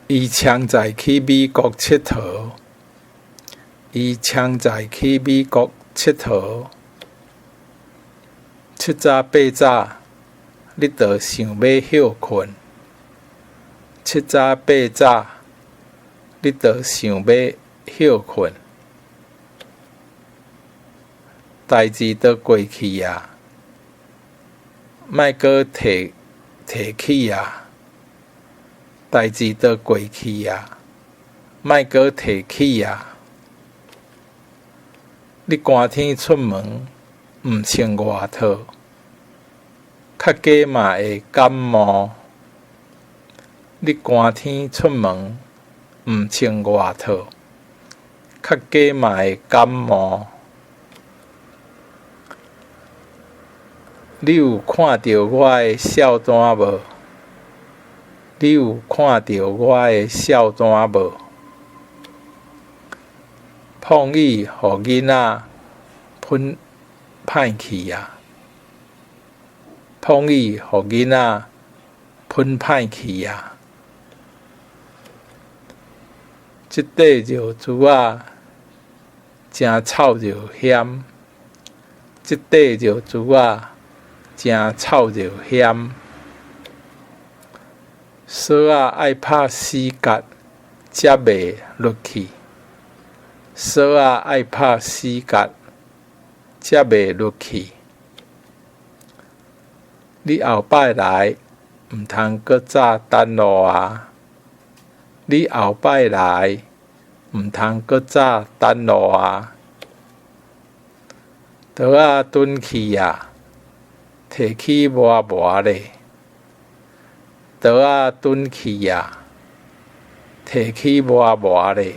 伊常在去美国佚佗，伊常在去美国佚佗。七早八早，你就想要休困。七早八早，你就想要休困。代志都过去啊，莫阁提起啊。代志都过去啊，莫阁提起啊。你寒天出门，毋穿外套，较加嘛会感冒。你寒天出门，毋穿外套，较加嘛会感冒。你有看到我的笑单无？你有看到我的笑单无？碰椅，互囡仔喷歹去啊！碰椅，互囡仔喷歹去啊！即块肉珠仔真臭又咸，即块肉珠仔真臭又咸。锁仔爱拍死角，才袂落去。锁仔爱拍死角，才袂落去。你后摆来，毋通搁早等路啊！你后摆来，毋通搁早等路啊！刀仔转去啊，摕去磨磨咧。刀仔转去啊，摕去磨磨咧。